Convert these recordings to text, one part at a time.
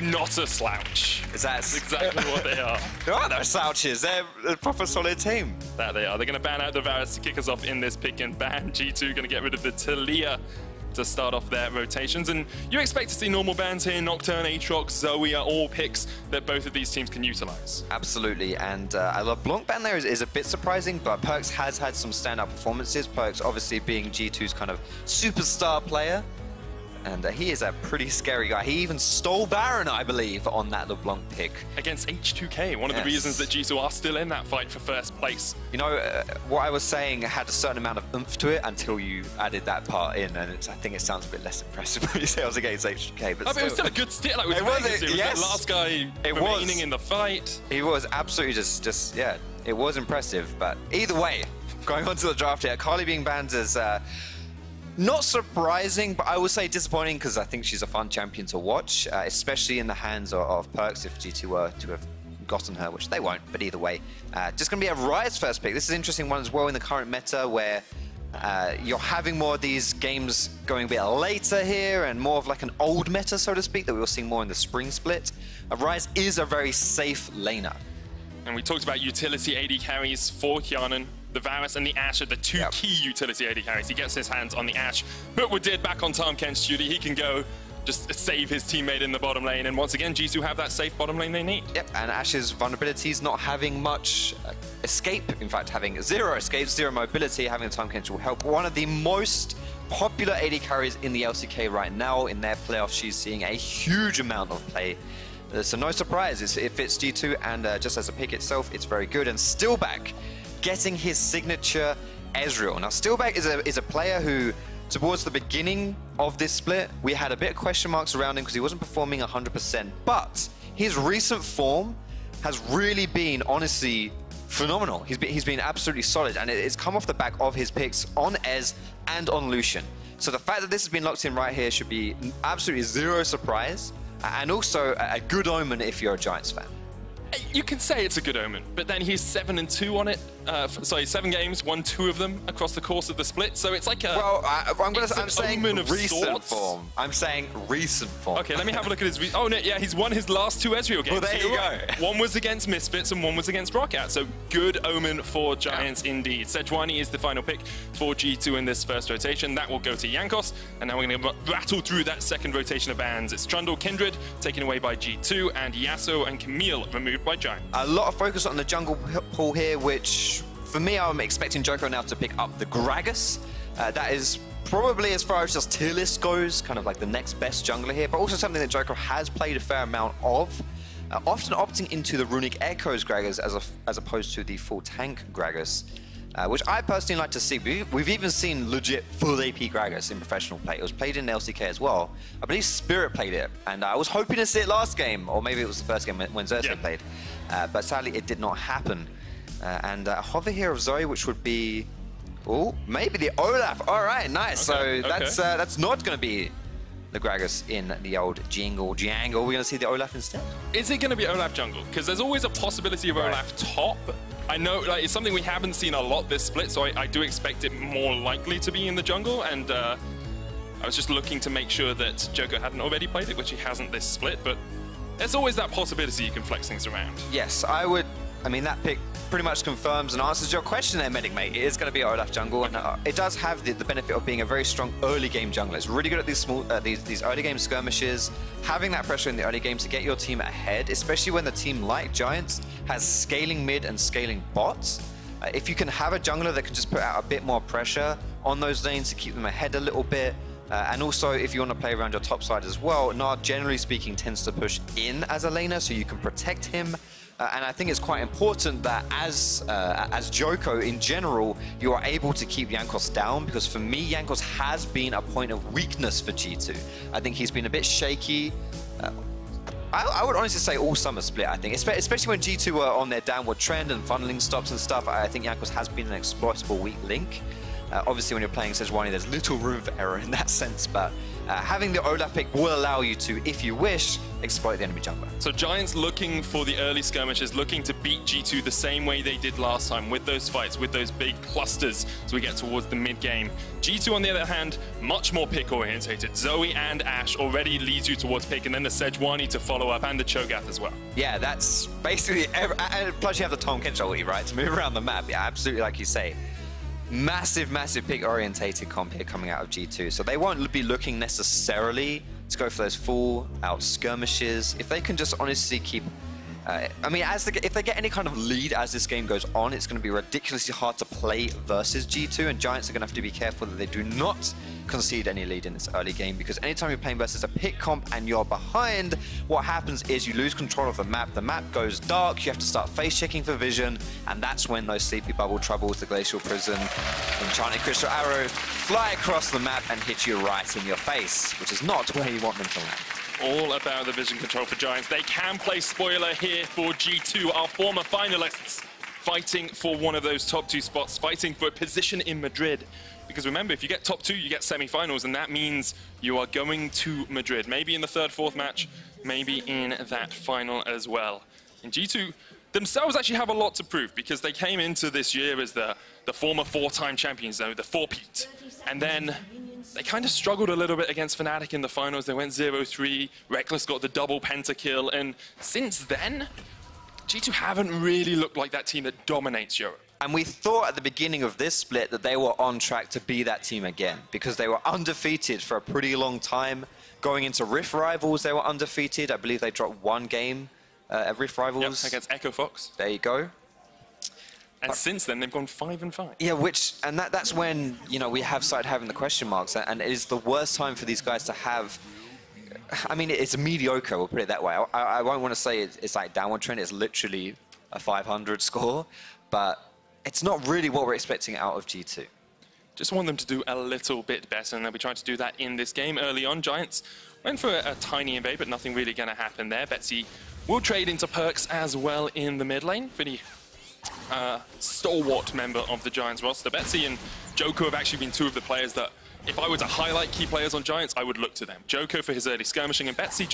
Not a slouch. That's exactly what they are. There are no slouches. They're a proper solid team. That they are. They're going to ban out the VODS to kick us off in this pick and ban. G2 going to get rid of the Talia to start off their rotations. And you expect to see normal bans here. Nocturne, Aatrox, Zoe are all picks that both of these teams can utilize. Absolutely. And I love Blanc ban there is a bit surprising, but PerkZ has had some standout performances. PerkZ obviously being G2's kind of superstar player. And he is a pretty scary guy. He even stole Baron, I believe, on that LeBlanc pick. Against H2K, one of the reasons that G2 are still in that fight for first place. You know, what I was saying had a certain amount of oomph to it until you added that part in, and I think it sounds a bit less impressive when you say I was against H2K. But it was still a good steal. Like, it was the last guy remaining in the fight. He was absolutely just yeah, it was impressive. But either way, going on to the draft here, Carly being banned is... not surprising, but I would say disappointing because I think she's a fun champion to watch, especially in the hands of PerkZ if G2 were to have gotten her, which they won't, but either way. Just going to be a Ryze first pick. This is an interesting one as well in the current meta where you're having more of these games going a bit later here and more of like an old meta, so to speak, that we'll see more in the spring split. Ryze is a very safe laner. And we talked about utility AD carries for Hjärnan. The VODS and the Ashe are the two key utility AD carries. He gets his hands on the Ashe. But Wadid back on Tahm Kench's duty. He can go just save his teammate in the bottom lane. And once again, G2 have that safe bottom lane they need. Yep, and Ashe's vulnerabilities not having much escape. In fact, having zero escape, zero mobility, having Tahm Kench will help. One of the most popular AD carries in the LCK right now. In their playoffs, she's seeing a huge amount of play. So no surprise, it fits G2, and just as a pick itself, it's very good. And Steeelback getting his signature Ezreal. Now, Steeelback is a player who, towards the beginning of this split, we had a bit of question marks around him because he wasn't performing 100%, but his recent form has really been, honestly, phenomenal. He's been absolutely solid, and it's come off the back of his picks on Ez and on Lucian. So the fact that this has been locked in right here should be absolutely zero surprise, and also a good omen if you're a Giants fan. You can say it's a good omen, but then he's 7-2 on it. Sorry, 7 games, won 2 of them across the course of the split. So it's like a... Well, I'm saying recent sorts. form. I'm saying recent form. Okay, let me have a look at his... Oh, no, yeah, he's won his last 2 Ezreal games. Well, there you go. One was against Misfits and one was against Roccat. So good omen for Giants indeed. Sejuani is the final pick for G2 in this first rotation. That will go to Jankos. And now we're going to battle through that second rotation of bans. It's Trundle, Kindred, taken away by G2, and Yasuo and Camille removed by Giants. A lot of focus on the jungle pool here, which... For me, I'm expecting Djoko now to pick up the Gragas. That is probably, as far as just tier list goes, kind of like the next best jungler here, but also something that Djoko has played a fair amount of, often opting into the Runic Echoes Gragas as opposed to the full tank Gragas, which I personally like to see. We've even seen legit full AP Gragas in professional play. It was played in LCK as well. I believe Spirit played it, and I was hoping to see it last game, or maybe it was the first game when Xerxes played, but sadly it did not happen. And a hover here of Zoe, which would be, oh, maybe the Olaf. All right, nice. Okay, so that's not going to be the Gragas in the old Jangle. We're going to see the Olaf instead. Is it going to be Olaf jungle? Because there's always a possibility of Olaf top. I know it's something we haven't seen a lot this split, so I do expect it more likely to be in the jungle. And I was just looking to make sure that Djoko hadn't already played it, which he hasn't this split. But there's always that possibility you can flex things around. Yes, I mean, that pick pretty much confirms and answers your question there, Medic Mate. It is going to be Olaf jungle, and it does have the benefit of being a very strong early game jungler. It's really good at these these early game skirmishes, having that pressure in the early game to get your team ahead, especially when the team like Giants has scaling mid and scaling bots. If you can have a jungler that can just put out a bit more pressure on those lanes to keep them ahead a little bit, and also if you want to play around your top side as well, Gnar, generally speaking, tends to push in as a laner so you can protect him. And I think it's quite important that as Djoko in general, you are able to keep Jankos down, because for me, Jankos has been a point of weakness for G2. I think he's been a bit shaky. I would honestly say all summer split, I think, especially when G2 were on their downward trend and funneling stops and stuff. I think Jankos has been an exploitable weak link. Obviously, when you're playing Sejuani, there's little room for error in that sense, but having the Olaf pick will allow you to, if you wish, exploit the enemy jungler. So Giants looking for the early skirmishes, looking to beat G2 the same way they did last time, with those fights, with those big clusters as we get towards the mid-game. G2, on the other hand, much more pick-orientated. Zoe and Ashe already leads you towards pick, and then the Sejuani to follow up, and the Cho'Gath as well. Yeah, that's basically... And plus you have the Tahm Kench ulti, right, to move around the map. Yeah, absolutely, like you say. Massive, massive pick-orientated comp here coming out of G2. So they won't be looking necessarily to go for those full-out skirmishes. If they can just honestly keep... I mean, if they get any kind of lead as this game goes on, it's going to be ridiculously hard to play versus G2, and Giants are going to have to be careful that they do not concede any lead in this early game, because anytime you're playing versus a pick comp and you're behind, what happens is you lose control of the map goes dark, you have to start face checking for vision, and that's when those sleepy bubble troubles, the glacial prison, enchanted crystal arrow fly across the map and hit you right in your face, which is not where you want them to land. All about the vision control for Giants. They can play spoiler here for G2, our former finalists, fighting for one of those top 2 spots, fighting for a position in Madrid. Because remember, if you get top 2, you get semi-finals, and that means you are going to Madrid. Maybe in the 3rd, 4th match, maybe in that final as well. And G2 themselves actually have a lot to prove, because they came into this year as the former 4-time champions, though, the 4-peat. And then they kind of struggled a little bit against Fnatic in the finals. They went 0-3. Reckless got the double pentakill. And since then, G2 haven't really looked like that team that dominates Europe. And we thought at the beginning of this split that they were on track to be that team again, because they were undefeated for a pretty long time. Going into Rift Rivals, they were undefeated. I believe they dropped 1 game at Rift Rivals. Yep, against Echo Fox. There you go. And since then, they've gone 5-5. Yeah, and that's when, you know, we have started having the question marks, and it is the worst time for these guys to have... I mean, it's mediocre, we'll put it that way. I won't want to say it's like downward trend, it's literally a 500 score, but it's not really what we're expecting out of G2. Just want them to do a little bit better, and they'll be trying to do that in this game. Early on, Giants went for a tiny invade, but nothing really going to happen there. Betsy will trade into PerkZ as well in the mid lane. Pretty stalwart member of the Giants roster. Betsy and Djoko have actually been 2 of the players that, if I were to highlight key players on Giants, I would look to them. Djoko for his early skirmishing, and Betsy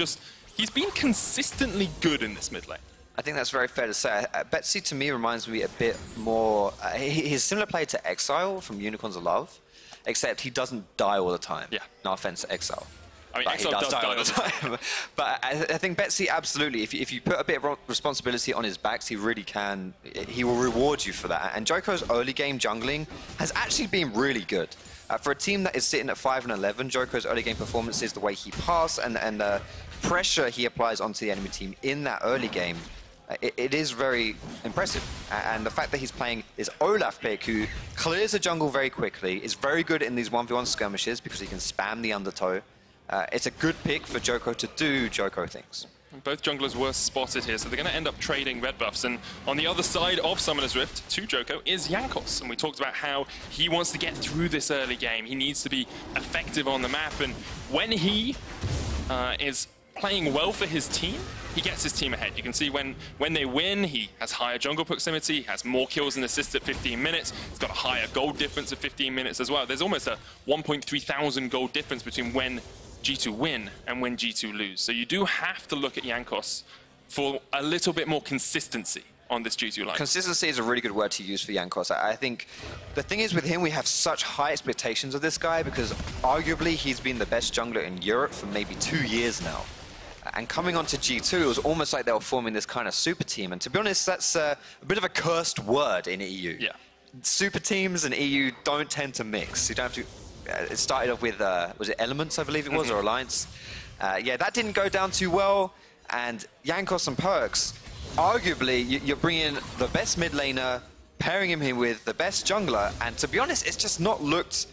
he's been consistently good in this mid lane. I think that's very fair to say. Betsy, to me, reminds me a bit more... he's a similar player to Exile from Unicorns of Love, except he doesn't die all the time. Yeah. No offense to Exile. I mean, Exile does die all the time. But I think Betsy, absolutely, if you put a bit of responsibility on his backs, he really can. He will reward you for that. And Djoko's early game jungling has actually been really good. For a team that is sitting at 5-11, Djoko's early game performances, the way he passes and the pressure he applies onto the enemy team in that early game, it is very impressive. And the fact that he's playing this Olaf pick, who clears the jungle very quickly, is very good in these 1v1 skirmishes because he can spam the undertow. It's a good pick for Djoko to do Djoko things. Both junglers were spotted here, so they're going to end up trading red buffs. And on the other side of Summoner's Rift to Djoko is Jankos. And we talked about how he wants to get through this early game. He needs to be effective on the map. And when he is playing well for his team, he gets his team ahead. You can see when they win, he has higher jungle proximity, he has more kills and assists at 15 minutes. He's got a higher gold difference at 15 minutes as well. There's almost a 1.3 thousand gold difference between when G2 win and when G2 lose. So you do have to look at Jankos for a little bit more consistency on this G2 line. Consistency is a really good word to use for Jankos. I think the thing is with him, we have such high expectations of this guy because arguably he's been the best jungler in Europe for maybe 2 years now. And coming onto G2, it was almost like they were forming this kind of super team. And to be honest, that's a bit of a cursed word in EU. Yeah. Super teams and EU don't tend to mix. You don't have to... It started off with, was it Elements, I believe it was, or Alliance? Yeah, that didn't go down too well. And Jankos and PerkZ, arguably, you're bringing the best mid laner, pairing him with the best jungler. And to be honest, it's just not looked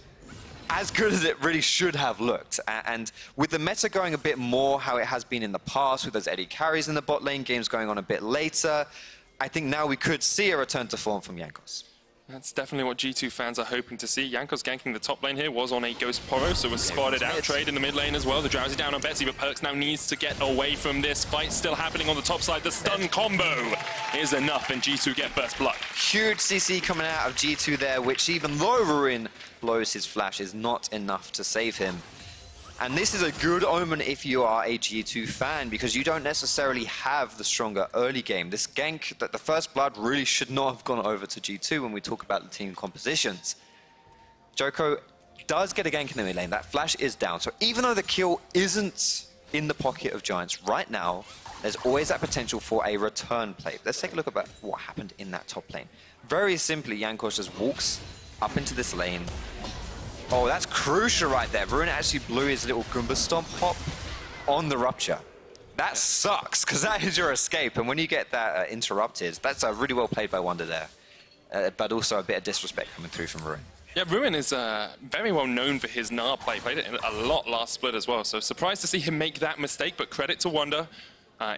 as good as it really should have looked. And with the meta going a bit more how it has been in the past, with those AD carries in the bot lane, games going on a bit later, I think now we could see a return to form from Jankos. That's definitely what G2 fans are hoping to see. Jankos ganking the top lane here was on a Ghost Poro, so was spotted out. Trade in the mid lane as well. The Drowsy down on Betsy, but PerkZ now needs to get away from this. Fight still happening on the top side. The stun combo is enough, and G2 get first blood. Huge CC coming out of G2 there, which even though Ruin blows his flash, is not enough to save him. And this is a good omen if you are a G2 fan, because you don't necessarily have the stronger early game. This gank, that the first blood really should not have gone over to G2 when we talk about the team compositions. Djoko does get a gank in the mid lane. That flash is down. So even though the kill isn't in the pocket of Giants right now, there's always that potential for a return play. Let's take a look at what happened in that top lane. Very simply, Jankos just walks up into this lane. Oh, that's crucial right there. Varun actually blew his little Goomba Stomp hop on the Rupture. That sucks, because that is your escape. And when you get that interrupted, that's really well played by Wunder there. But also a bit of disrespect coming through from Varun. Yeah, Ruin is very well known for his Gnar play. Played it a lot last split as well. So surprised to see him make that mistake, but credit to Wunder.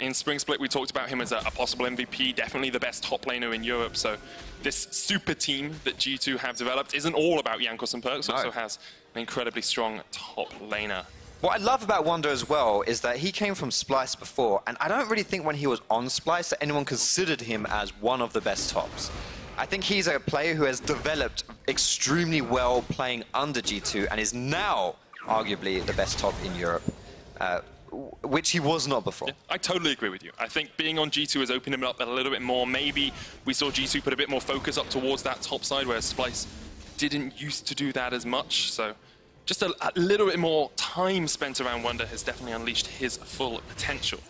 In Spring Split, we talked about him as a possible MVP, definitely the best top laner in Europe. So this super team that G2 have developed isn't all about Jankos and PerkZ, also has an incredibly strong top laner. What I love about Wunder as well is that he came from Splice before, and I don't really think when he was on Splice that anyone considered him as one of the best tops. I think he's a player who has developed extremely well playing under G2 and is now arguably the best top in Europe. Which he was not before. Yeah, I totally agree with you. I think being on G2 has opened him up a little bit more. Maybe we saw G2 put a bit more focus up towards that top side, where Splice didn't used to do that as much. So just a little bit more time spent around Wunder has definitely unleashed his full potential.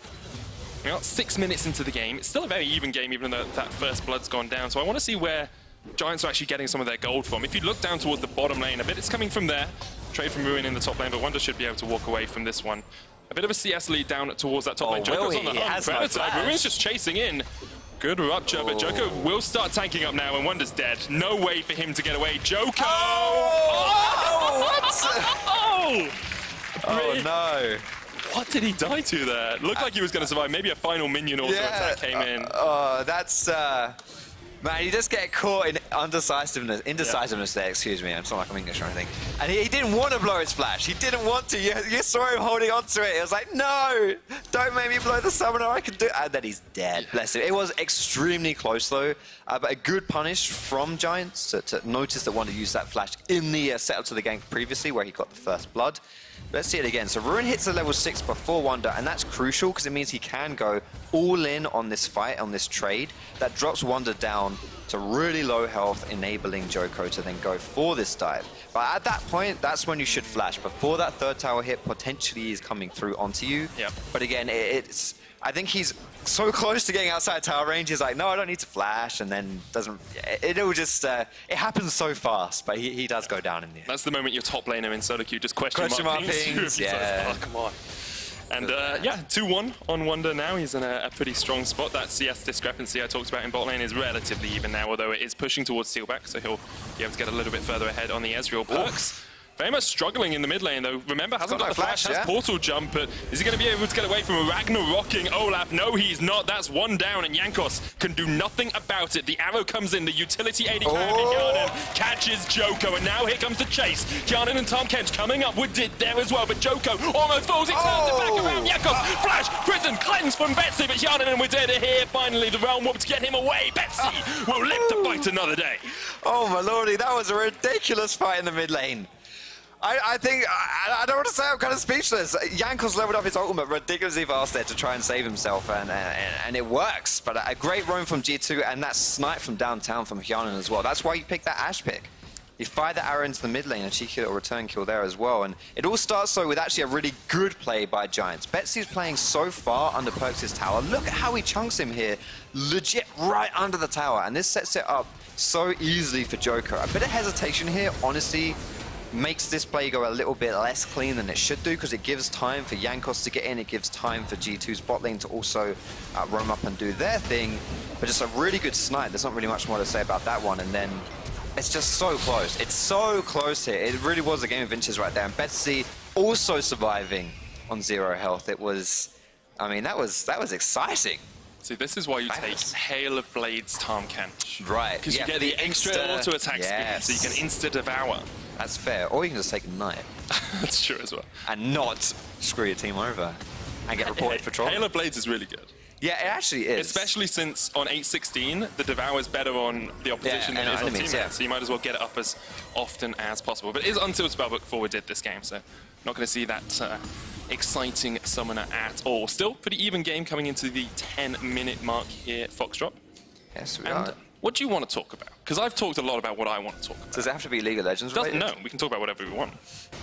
We're about 6 minutes into the game. It's still a very even game, even though that first blood's gone down. So I want to see where Giants are actually getting some of their gold from. If you look down towards the bottom lane, a bit it's coming from there. Trade from Ruin in the top lane, but Wunder should be able to walk away from this one. A bit of a CS lead down towards that top lane. Djoko's on the hunt. Predator. Ruin's just chasing in. Good Rupture, but Djoko will start tanking up now, and Wunder's dead. No way for him to get away. Djoko! Oh, oh no. What did he die to there? Looked like he was going to survive. Maybe a final minion also attack came in. Oh, that's... Man, you just get caught in indecisiveness there, excuse me. I'm not like I'm English or anything. And he didn't want to blow his flash. He didn't want to. You saw him holding on to it. He was like, no, don't make me blow the summoner. I can do it. And then he's dead. Bless him. It was extremely close, though. But a good punish from Giants to notice that Wunder used that flash in the setup to the gank previously, where he got the first blood. Let's see it again. So Ruin hits the level 6 before Wunder, and that's crucial because it means he can go all in on this fight, on this trade. That drops Wunder down to really low health, enabling Djoko to then go for this dive. But at that point, that's when you should flash. Before that third tower hit potentially is coming through onto you. Yep. But again, I think he's so close to getting outside tower range, he's like, no, I don't need to flash, and then doesn't... It'll just... it happens so fast, but he does go down in the end. That's the moment your top laner in solo queue just question mark pings. Yeah. Oh, come on. And yeah, 2-1 on Wunder now. He's in a pretty strong spot. That CS discrepancy I talked about in bot lane is relatively even now, although it is pushing towards Steeelback, so he'll be able to get a little bit further ahead on the Ezreal. PerkZ very much struggling in the mid lane, though. Remember, hasn't got the flash, has portal jump, but is he going to be able to get away from a Ragnarocking Olaf? No, he's not. That's one down, and Jankos can do nothing about it. The arrow comes in, the utility AD carry Hjärnan catches Djoko, and now here comes the chase. Hjärnan and Tahm Kench coming up with Wadid there as well, but Djoko almost falls. He turns it back around. Jankos, flash, prison, cleanse from Betsy, but Hjärnan and Wadid are here. Finally, the realm whoop to get him away. Betsy will live to fight another day. Oh, my lordy, that was a ridiculous fight in the mid lane. I think, I don't want to say, I'm kind of speechless. Jankos leveled up his ultimate ridiculously fast there to try and save himself, and it works. But a great roam from G2, and that snipe from downtown from Hjärnan as well. That's why you picked that Ashe pick. You fire the arrow into the mid lane, and she get a return kill there as well. And it all starts, though, with actually a really good play by Giants. Betsy's playing so far under PerkZ's tower. Look at how he chunks him here, legit right under the tower. And this sets it up so easily for Djoko. A bit of hesitation here, honestly, makes this play go a little bit less clean than it should do, because it gives time for Jankos to get in, it gives time for G2's bot lane to also roam up and do their thing. But just a really good snipe. There's not really much more to say about that one. And then it's just so close. It's so close here. It really was a game of inches right there. And Betsy also surviving on 0 health. It was, I mean, that was exciting. See, this is why you take Hail of Blades Tahm Kench. Right. Because you get the extra auto attack speed, so you can insta-devour. That's fair. Or you can just take a knife. That's true as well. And not screw your team over and get reported for trolling. Hail of Blades is really good. Yeah, it actually is. Especially since on 8.16, the Devour is better on the opposition than it is on teammates. So you might as well get it up as often as possible. But it is until Spellbook before we did this game, so Not going to see that exciting summoner at all. Still, pretty even game coming into the 10-minute mark here at Foxdrop. Yes, we are. What do you want to talk about? Because I've talked a lot about what I want to talk about. Does it have to be League of Legends related? No, we can talk about whatever we want.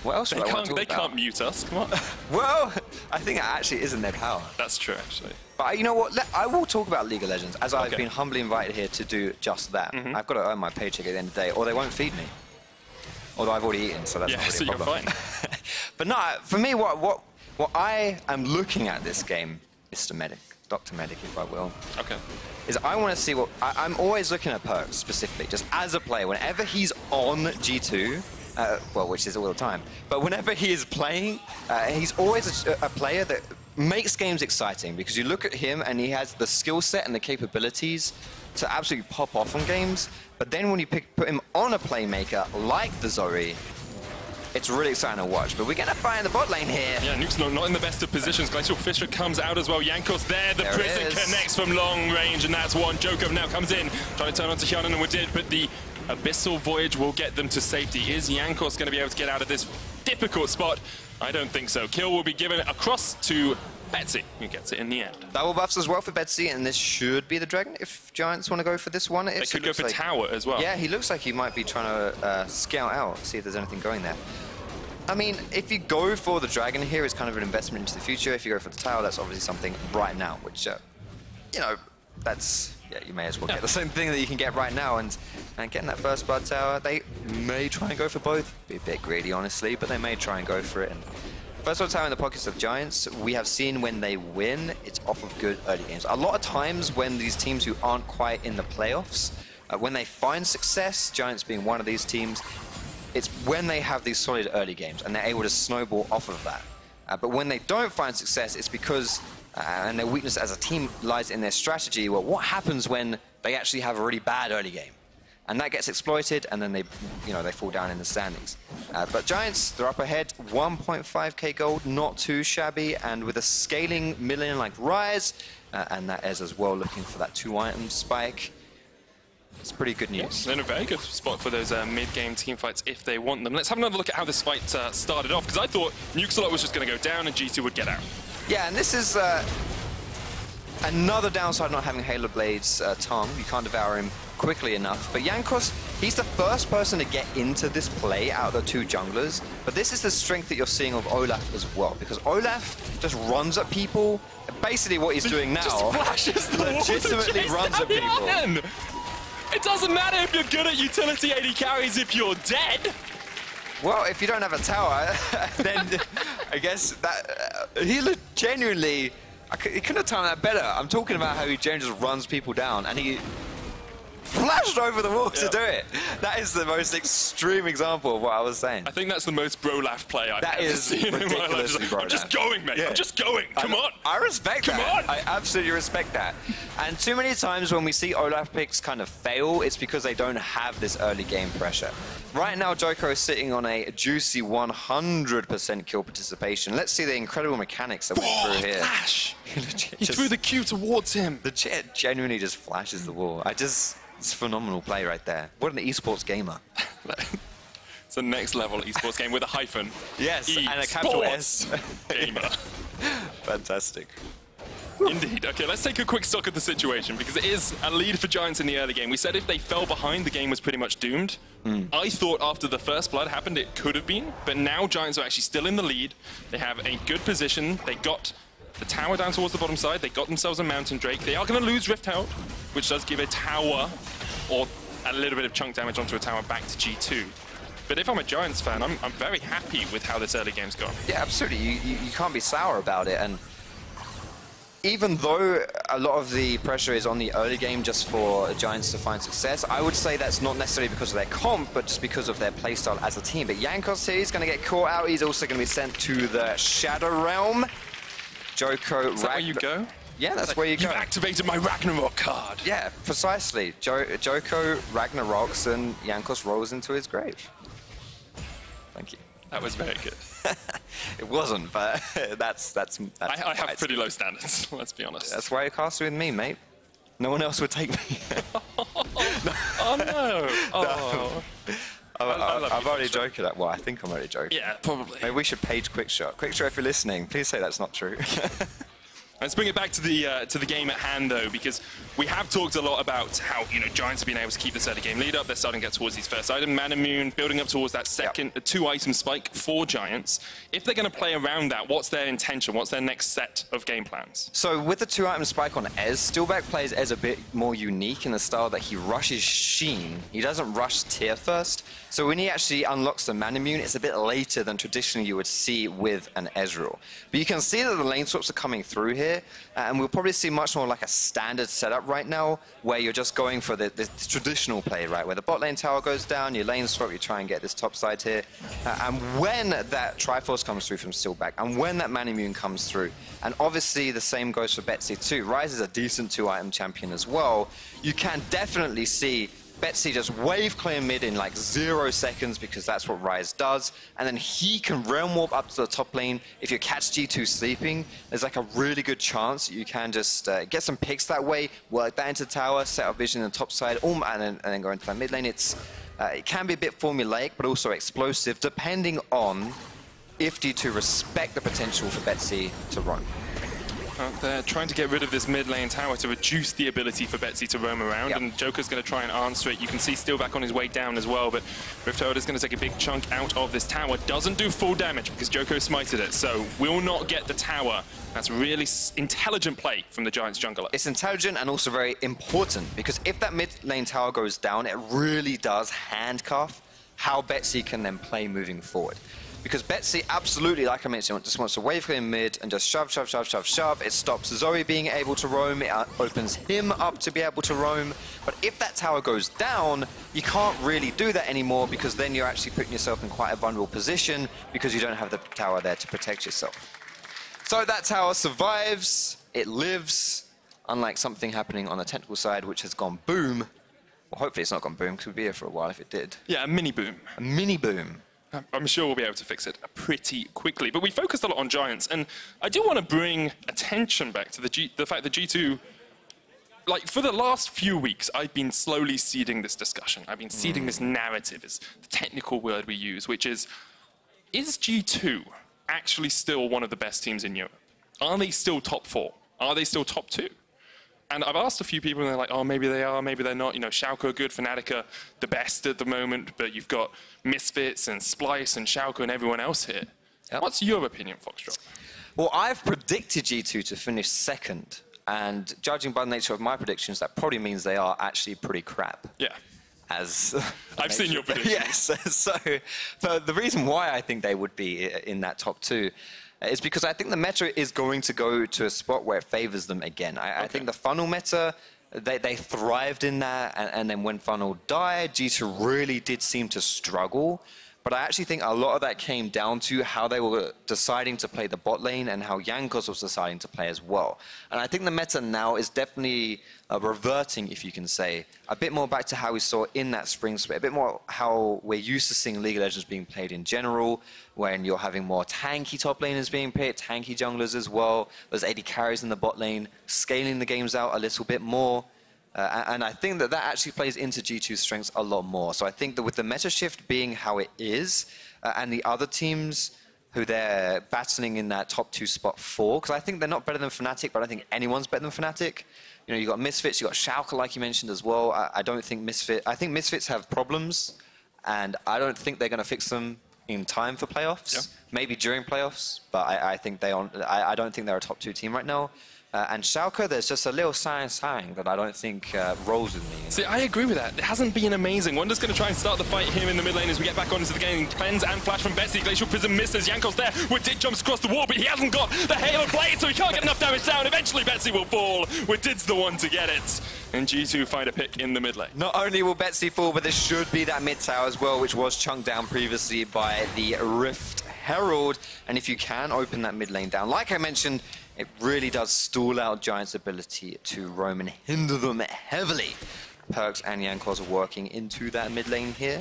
What else They can't mute us, come on. Well, I think it actually is in their power. That's true, actually. But you know what? I will talk about League of Legends, as I've been humbly invited here to do just that. I've got to earn my paycheck at the end of the day, or they won't feed me. Although I've already eaten, so that's not really a problem. You're fine. But no, for me, what I am looking at this game, Mr. Medic, Dr. Medic, if I will, is I want to see what... I'm always looking at PerkZ specifically, just as a player. Whenever he's on G2, well, which is all the time, but whenever he is playing, he's always a player that makes games exciting, because you look at him and he has the skill set and the capabilities to absolutely pop off on games, but then when you put him on a playmaker like the Zoe, it's really exciting to watch. But we're going to find the bot lane here. Yeah, Nuke's not in the best of positions. Glacial Fisher comes out as well. Jankos there. The prison connects from long range, and that's one. Djoko now comes in, trying to turn onto Hjärnan and Wadid, but the Abyssal Voyage will get them to safety. Is Jankos going to be able to get out of this difficult spot? I don't think so. Kill will be given across to Betsy, who gets it in the end. Double buffs as well for Betsy, and this should be the Dragon if Giants want to go for this one. They could go for Tower as well. Yeah, he looks like he might be trying to scout out, see if there's anything going there. I mean, if you go for the Dragon here, it's kind of an investment into the future. If you go for the Tower, that's obviously something right now, which, you know, that's... Yeah, you may as well get the same thing that you can get right now, and getting that first blood tower, they may try and go for both. Be a bit greedy, honestly, but they may try and go for it. And first blood tower in the pockets of Giants, we have seen when they win, it's off of good early games. A lot of times when these teams who aren't quite in the playoffs, when they find success, Giants being one of these teams, it's when they have these solid early games and they're able to snowball off of that. But when they don't find success, it's because and their weakness as a team lies in their strategy. Well, what happens when they actually have a really bad early game? And that gets exploited, and then they fall down in the standings. But Giants, they're up ahead, 1.5k gold, not too shabby, and with a scaling million like Ryze, and that is as well looking for that 2-item spike. It's pretty good news. They're in a very good spot for those mid-game team fights if they want them. Let's have another look at how this fight started off, because I thought Nukesalot was just going to go down and G2 would get out. Yeah, and this is another downside not having Halo Blade's tongue. You can't devour him quickly enough. But Jankos, he's the first person to get into this play out of the two junglers. But this is the strength that you're seeing of Olaf as well, because Olaf just runs at people. Basically what he's doing now, just flashes the legitimately runs at people. It doesn't matter if you're good at utility AD carries if you're dead. Well, if you don't have a tower, then I guess that he genuinely, he couldn't have timed that better. I'm talking about how he genuinely just runs people down, and he flashed over the wall to do it. That is the most extreme example of what I was saying. I think that's the most bro-laugh play I've ever seen in my life. I'm just going, mate. Yeah. I'm just going. Come on. I respect that. Come on. I absolutely respect that. And too many times when we see Olaf picks kind of fail, it's because they don't have this early game pressure. Right now, Djoko is sitting on a juicy 100% kill participation. Let's see the incredible mechanics that went through here. Flash! He threw the Q towards him. The jet genuinely just flashes the wall. It's a phenomenal play right there. What an eSports gamer. It's a next level eSports game with a hyphen. Yes, and a capital S. Gamer. Fantastic. Indeed. Okay, let's take a quick stock of the situation, because it is a lead for Giants in the early game. We said if they fell behind, the game was pretty much doomed. I thought after the first blood happened, it could have been, but now Giants are actually still in the lead. They have a good position. They got the tower down towards the bottom side. They got themselves a Mountain Drake. They are going to lose Rift Herald, which does give a tower or a little bit of chunk damage onto a tower back to G2. But if I'm a Giants fan, I'm very happy with how this early game's gone. Yeah, absolutely. You can't be sour about it. And even though a lot of the pressure is on the early game just for Giants to find success, I would say that's not necessarily because of their comp, but just because of their playstyle as a team. But Jankos here is going to get caught out. He's also going to be sent to the Shadow Realm. Djoko, is that where you go? Yeah, that's where you go. You've activated my Ragnarok card. Yeah, precisely. Djoko Ragnaroks and Jankos rolls into his grave. Thank you. That was very good. It wasn't, but that's I have pretty low standards, let's be honest. That's why you cast with me, mate. No one else would take me. Oh no! Oh. I've already joked that. Well, I think I'm already joking. Yeah, probably. Maybe we should page QuickShot. QuickShot, if you're listening, please say that's not true. Let's bring it back to the game at hand, though, because we have talked a lot about how, you know, Giants have been able to keep this early game lead up. They're starting to get towards these first item, Mana Moon, building up towards that second two-item spike for Giants. If they're going to play around that, what's their intention? What's their next set of game plans? So with the two-item spike on Ez, Steeelback plays Ez a bit more unique in the style that he rushes Sheen. He doesn't rush Tier first. So when he actually unlocks the Mana Moon, it's a bit later than traditionally you would see with an Ezreal. But you can see that the lane swaps are coming through here, and we'll probably see much more like a standard setup right now, where you're just going for the traditional play, right? Where the bot lane tower goes down, your lane swap, you try and get this top side here. And when that Triforce comes through from Steeelback, and when that Mana Moon comes through, and obviously the same goes for Betsy too. Ryze is a decent two-item champion as well. You can definitely see Betsy just wave clear mid in like 0 seconds, because that's what Ryze does. And then he can realm warp up to the top lane. If you catch G2 sleeping, there's like a really good chance you can just get some picks that way, work that into the tower, set up vision on the top side, and then go into that mid lane. It can be a bit formulaic, but also explosive, depending on if G2 respect the potential for Betsy to run. They're trying to get rid of this mid lane tower to reduce the ability for Betsy to roam around, and Djoko's going to try and answer it. You can see Steeelback on his way down as well, but Rift is going to take a big chunk out of this tower. Doesn't do full damage because Djoko smited it, so will not get the tower. That's really intelligent play from the Giants jungler. It's intelligent and also very important, because if that mid lane tower goes down, it really does handcuff how Betsy can then play moving forward. Because Betsy absolutely, like I mentioned, just wants to wave clear mid and just shove, shove, shove, shove, shove. It stops Zoe being able to roam. It opens him up to be able to roam. But if that tower goes down, you can't really do that anymore, because then you're actually putting yourself in quite a vulnerable position, because you don't have the tower there to protect yourself. So that tower survives. It lives, unlike something happening on the technical side, which has gone boom. Well, hopefully it's not gone boom, because we'd be here for a while if it did. Yeah, a mini boom. A mini boom. I'm sure we'll be able to fix it pretty quickly. But we focused a lot on Giants, and I do want to bring attention back to the fact that G2, like, for the last few weeks, I've been slowly seeding this discussion. I've been seeding this narrative, is the technical word we use, which is G2 actually still one of the best teams in Europe? Are they still top 4? Are they still top 2? And I've asked a few people, and they're like, oh, maybe they are, maybe they're not. You know, Schalke are good, Fnatic are the best at the moment, but you've got Misfits and Splice and Schalke and everyone else here. Yep. What's your opinion, Foxdrop? Well, I've predicted G2 to finish second, and judging by the nature of my predictions, that probably means they are actually pretty crap. Yeah. As I've seen your predictions. Yes. So the reason why I think they would be in that top 2 is because I think the meta is going to go to a spot where it favors them again. I think the funnel meta, they thrived in that, and then when funnel died, G2 really did seem to struggle. But I actually think a lot of that came down to how they were deciding to play the bot lane and how Jankos was deciding to play as well. And I think the meta now is definitely reverting, if you can say, a bit more back to how we saw in that spring split, a bit more how we're used to seeing League of Legends being played in general, when you're having more tanky top laners being played, tanky junglers as well. There's AD carries in the bot lane, scaling the games out a little bit more. And I think that actually plays into G2's strengths a lot more. So I think that with the meta shift being how it is, and the other teams who they're battling in that top 2 spot for, because I think they're not better than Fnatic, but I don't think anyone's better than Fnatic. You know, you've got Misfits, you've got Schalke, like you mentioned as well. I don't think I think Misfits have problems, and I don't think they're going to fix them in time for playoffs. Yeah. Maybe during playoffs, but I think I don't think they're a top 2 team right now. And Schalke, there's just a little sign that I don't think rolls with me. See, I agree with that. It hasn't been amazing. Wunder's going to try and start the fight here in the mid lane as we get back onto the game. Cleanse and flash from Betsy. Glacial Prism misses. Jankos there. Wadid jumps across the wall, but he hasn't got the Halo Blade, so he can't get enough damage down. Eventually, Betsy will fall. Wadid's the one to get it. And G2 find a pick in the mid lane. Not only will Betsy fall, but there should be that mid tower as well, which was chunked down previously by the Rift Herald. And if you can open that mid lane down, like I mentioned, it really does stall out Giants' ability to roam and hinder them heavily. PerkZ and Jankos are working into that mid lane here.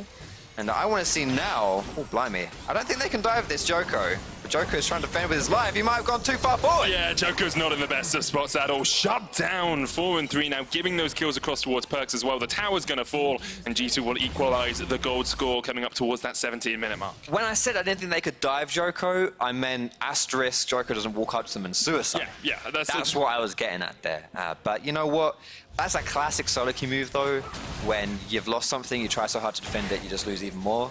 And I want to see now... Oh, blimey. I don't think they can dive this Djoko. But Djoko is trying to defend with his life. He might have gone too far forward. Yeah, Djoko's not in the best of spots at all. Shut down 4 and 3 now, giving those kills across towards PerkZ as well. The tower's going to fall, and G2 will equalize the gold score coming up towards that 17-minute mark. When I said I didn't think they could dive Djoko, I meant asterisk Djoko doesn't walk up to them and suicide. Yeah, that's what I was getting at there. But you know what? That's a classic solo queue move though. When you've lost something, you try so hard to defend it, you just lose even more.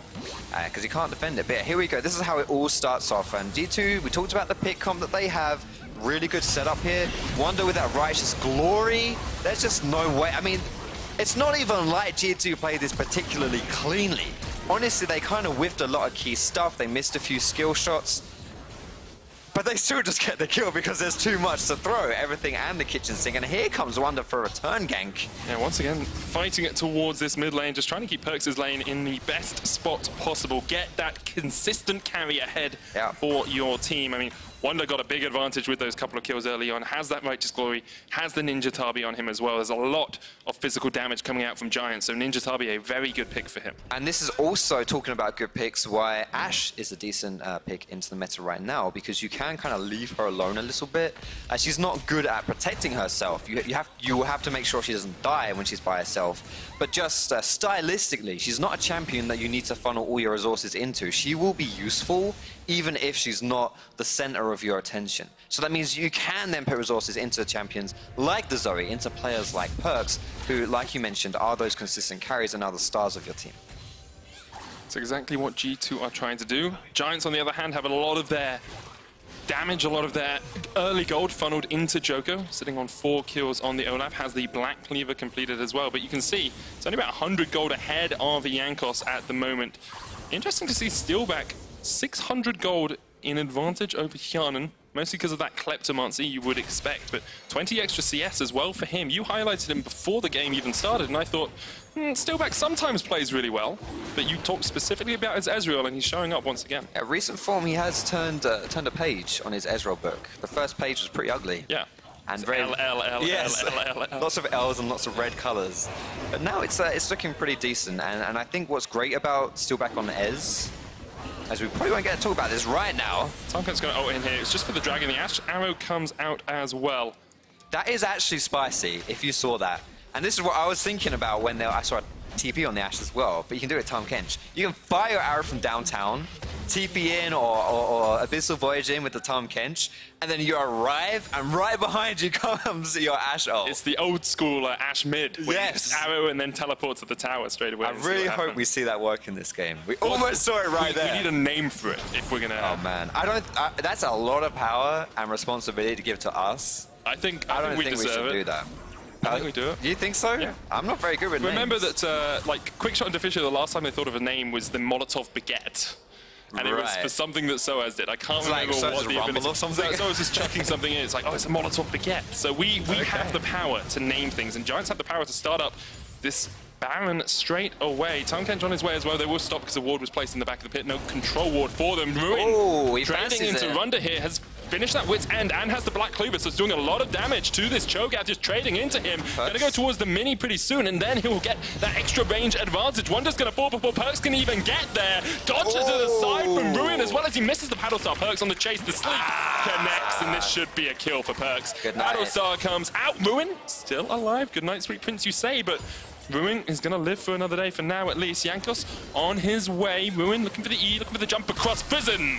Because you can't defend it. But yeah, here we go. This is how it all starts off. And G2, we talked about the pick comp that they have. Really good setup here. Wunder with that righteous glory. There's just no way. I mean, it's not even like G2 played this particularly cleanly. Honestly, they kind of whiffed a lot of key stuff. They missed a few skill shots. But they still just get the kill because there's too much to throw, everything and the kitchen sink. And here comes Wunder for a return gank. Yeah, once again, fighting it towards this mid lane, just trying to keep PerkZ's lane in the best spot possible. Get that consistent carry ahead for your team. I mean, Wunder got a big advantage with those couple of kills early on, has that Righteous Glory, has the Ninja Tabi on him as well. There's a lot of physical damage coming out from Giant, so Ninja Tabi, a very good pick for him. And this is also, talking about good picks, why Ashe is a decent pick into the meta right now, because you can kind of leave her alone a little bit. She's not good at protecting herself. You will have to make sure she doesn't die when she's by herself. But just stylistically, she's not a champion that you need to funnel all your resources into. She will be useful, even if she's not the center of your attention. So that means you can then put resources into champions like the Zoe, into players like PerkZ, who, like you mentioned, are those consistent carries and are the stars of your team. That's exactly what G2 are trying to do. Giants, on the other hand, have a lot of their damage, a lot of their early gold funneled into Djoko, sitting on 4 kills on the Olaf, has the Black Cleaver completed as well. But you can see it's only about 100 gold ahead of Jankos at the moment. Interesting to see Steeelback 600 gold in advantage over Hjärnan, mostly because of that Kleptomancy you would expect, but 20 extra CS as well for him. You highlighted him before the game even started, and I thought, Steeelback sometimes plays really well, but you talked specifically about his Ezreal, and he's showing up once again. At recent form, he has turned a page on his Ezreal book. The first page was pretty ugly. Yeah. And very lots of L's and lots of red colors. But now it's looking pretty decent, and I think what's great about Steeelback on Ez, as we probably won't get to talk about this right now. Tahm Kench's going to ult in here. It's just for the dragon. The Ashe arrow comes out as well. That is actually spicy, if you saw that. And this is what I was thinking about when I saw a TP on the Ashe as well, but you can do it with Tahm Kench. You can fire your arrow from downtown, TP in or Abyssal Voyage in with the Tahm Kench, and then you arrive, and right behind you comes your Ashe ult. It's the old school Ashe mid, where you just arrow and then teleport to the tower straight away. I really hope we see that work in this game. We almost saw it right there. We need a name for it if we're gonna. Oh man, that's a lot of power and responsibility to give to us. I think we should do that. I think we do it. You think so? Yeah. I'm not very good with names. Remember that, like, Quickshot and Deficio, the last time they thought of a name was the Molotov Baguette. And it was for something that Soaz did. I can't remember what the ability or something. Soaz is chucking something in. It's like, oh, it's a Molotov Baguette. So we have the power to name things, and Giants have the power to start up this Baron straight away. Tahm Kench on his way as well. They will stop because the ward was placed in the back of the pit. No control ward for them. Ruin trading into Wunder here has finished that Wit's End and has the Black Cleaver, so it's doing a lot of damage to this Cho'Gath, just trading into him. Gonna go towards the mini pretty soon, and then he'll get that extra range advantage. Wunder's gonna fall before PerkZ can even get there. Dodges to the side from Ruin, as well as he misses the Battlestar. PerkZ on the chase, the sleep connects, and this should be a kill for PerkZ. Battlestar comes out. Ruin still alive. Good night, sweet prince, you say, but Ruin is going to live for another day for now, at least. Jankos on his way. Ruin looking for the E, looking for the jump across prison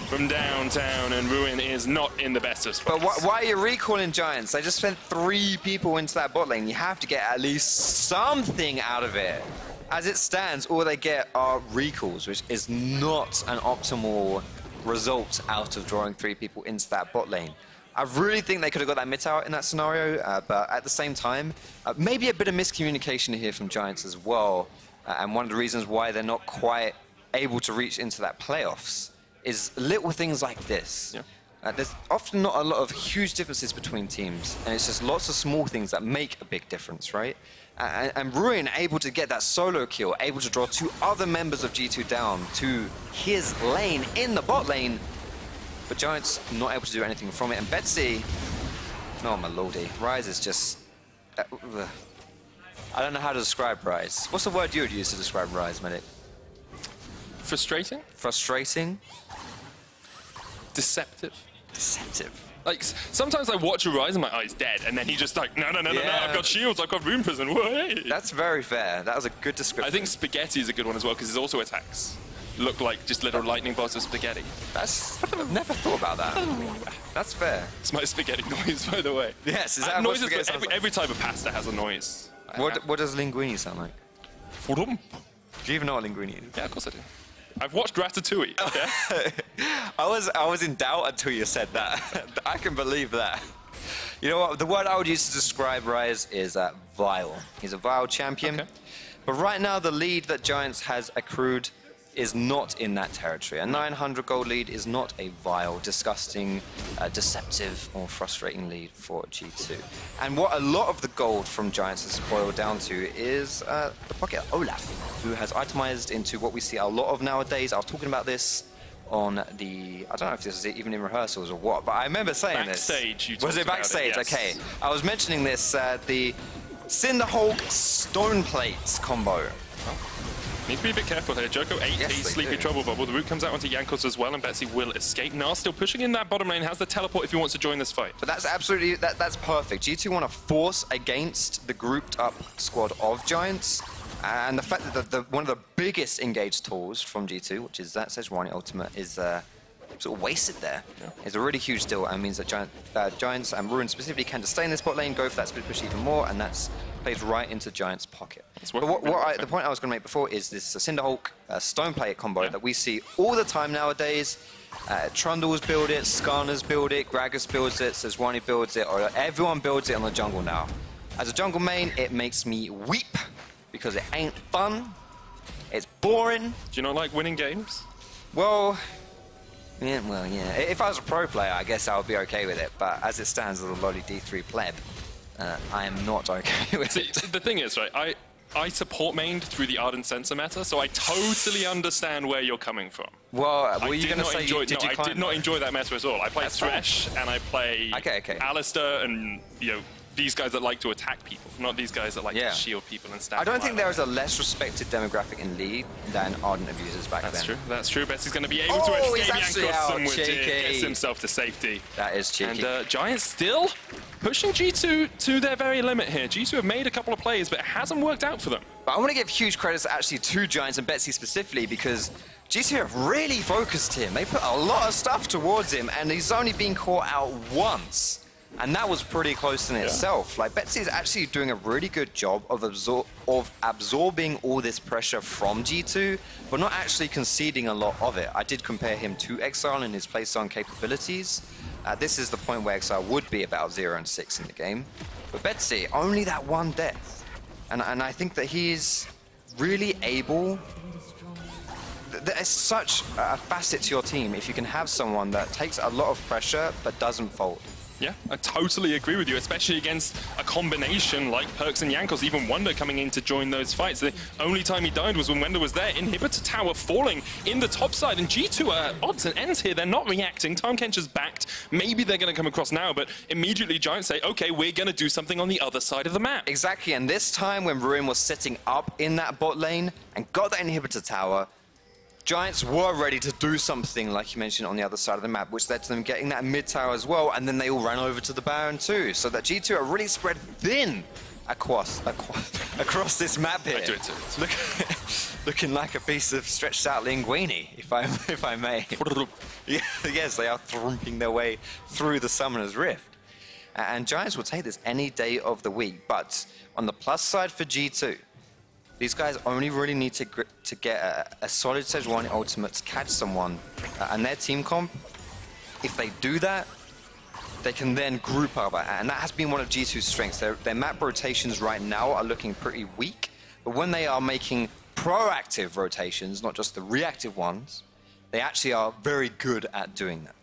from downtown, and Ruin is not in the best of spots. But why are you recalling Giants? They just spent 3 people into that bot lane. You have to get at least something out of it. As it stands, all they get are recalls, which is not an optimal result out of drawing 3 people into that bot lane. I really think they could have got that mid tower in that scenario, but at the same time, maybe a bit of miscommunication here from Giants as well. And one of the reasons why they're not quite able to reach into that playoffs is little things like this. Yeah. There's often not a lot of huge differences between teams, and it's just lots of small things that make a big difference, right? And Ruin able to get that solo kill, able to draw 2 other members of G2 down to his lane in the bot lane, but Giants not able to do anything from it. And Betsy, oh my lordy, Ryze is just, I don't know how to describe Ryze. What's the word you would use to describe Ryze, medic? Frustrating? Frustrating. deceptive. Deceptive. Like, sometimes I watch a Ryze and my eye's dead, and then he just like, no, I've got shields, I've got rune prison, way. That's very fair. That was a good description. I think spaghetti is a good one as well, because his auto attacks look like just little lightning bolts of spaghetti. I've never thought about that. That's fair. It's my spaghetti noise, by the way. Yes, is that noises? like? Every type of pasta has a noise. What does linguine sound like? Do you even know what linguine is? Yeah, of course I do. I've watched Ratatouille. Okay? I was in doubt until you said that. I can believe that. You know what? The word I would use to describe Ryze is vile. He's a vile champion. Okay. But right now, the lead that Giants has accrued is not in that territory. A 900 gold lead is not a vile, disgusting, deceptive, or frustrating lead for G2. And what a lot of the gold from Giants has boiled down to is the pocket Olaf, who has itemized into what we see a lot of nowadays. I was talking about this on the, I don't know if this is even in rehearsals or what, but I remember saying backstage, this. Was it backstage? Yes. Okay. I was mentioning this, the Cinderhulk Stone Plates combo. Need to be a bit careful here. Djoko 8, Yes, Sleepy Trouble Bubble. The root comes out onto Jankos as well, and Betsy will escape. Gnar still pushing in that bottom lane, has the teleport if he wants to join this fight. But that's absolutely, that's perfect. G2 want to force against the grouped up squad of Giants. And the fact that one of the biggest engaged tools from G2, which is that Sejuani ultimate, is sort of wasted there. Yeah. It's a really huge deal, and means that Giants and Ruin specifically can just stay in this bot lane, go for that split push even more, and that's plays right into Giants' pocket. But the point I was going to make before is this Cinderhulk Stone Plate combo that we see all the time nowadays. Trundles build it, Skarners build it, Gragas builds it, Sejuani builds it, or everyone builds it on the jungle now. As a jungle main, it makes me weep because it ain't fun. It's boring. Do you not like winning games? Well, yeah. If I was a pro player, I guess I would be okay with it. But as it stands as a lolly D3 pleb, I am not okay with it. The thing is, right, I support mained through the Ardent Sensor meta, so I totally understand where you're coming from. Well, were you going to say I did not enjoy that meta at all. I play Thresh and I play Alistair and, you know, these guys that like to attack people, not these guys that like to shield people and stand. I don't think there is a less respected demographic in League than Ardent abusers back then. That's true. That's true. Betsy's going to be able to escape Jankos and gets himself to safety. That is cheeky. And Giants still pushing G2 to their very limit here. G2 have made a couple of plays, but it hasn't worked out for them. But I want to give huge credits actually to Giants and Betsy specifically, because G2 have really focused him. They put a lot of stuff towards him, and he's only been caught out once. And that was pretty close in itself. Like, Betsy is actually doing a really good job of absorbing all this pressure from G2, but not actually conceding a lot of it. I did compare him to Exile in his playstyle capabilities. This is the point where Exile would be about 0 and 6 in the game. But Betsy, only that one death. And I think that he's really able... There's such a facet to your team if you can have someone that takes a lot of pressure but doesn't fold. Yeah, I totally agree with you, especially against a combination like PerkZ and Jankos, even Wunder coming in to join those fights. The only time he died was when Wunder was there. Inhibitor tower falling in the top side, and G2 are odds and ends here. They're not reacting. Tahm Kench is backed. Maybe they're going to come across now, but immediately Giants say, okay, we're going to do something on the other side of the map. Exactly, and this time when Ruin was setting up in that bot lane and got that inhibitor tower, Giants were ready to do something, like you mentioned, on the other side of the map, which led to them getting that mid tower as well, and then they all ran over to the Baron too. So that G2 are really spread thin across this map here. Looking like a piece of stretched out linguine, if I may. Yes, they are thrumping their way through the Summoner's Rift. And Giants will take this any day of the week, but on the plus side for G2, these guys only really need to get a solid Sejuani ultimate to catch someone. And their team comp, if they do that, they can then group up. And that has been one of G2's strengths. Their map rotations right now are looking pretty weak. But when they are making proactive rotations, not just the reactive ones, they actually are very good at doing that.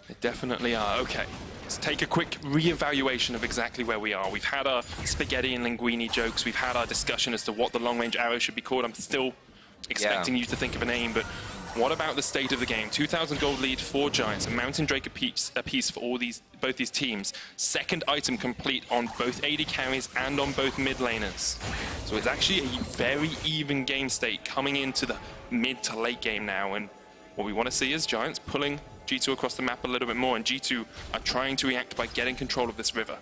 They definitely are. Okay. Let's take a quick re-evaluation of exactly where we are. We've had our spaghetti and linguine jokes. We've had our discussion as to what the long-range arrow should be called. I'm still expecting you to think of a name, but what about the state of the game? 2,000 gold lead for Giants, a Mountain Drake apiece for both these teams. Second item complete on both AD carries and on both mid laners. So it's actually a very even game state coming into the mid to late game now, and what we want to see is Giants pulling G2 across the map a little bit more, and G2 are trying to react by getting control of this river.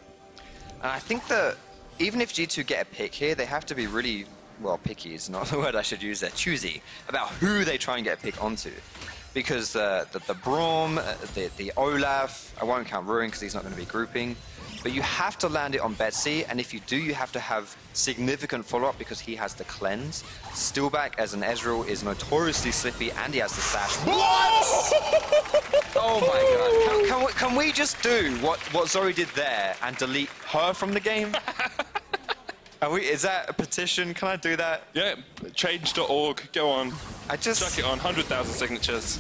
And I think that even if G2 get a pick here, they have to be really, well, picky is not the word I should use there, choosy, about who they try and get a pick onto. Because the Braum, the Olaf, I won't count Ruin because he's not going to be grouping, but you have to land it on Betsy, and if you do, you have to have significant follow-up because he has the cleanse. Steeelback as an Ezreal is notoriously slippy, and he has the sash. What? Oh my god. Can we just do what Zoe did there and delete her from the game? Is that a petition? Can I do that? Yeah, change.org, go on. Chuck it on, 100,000 signatures.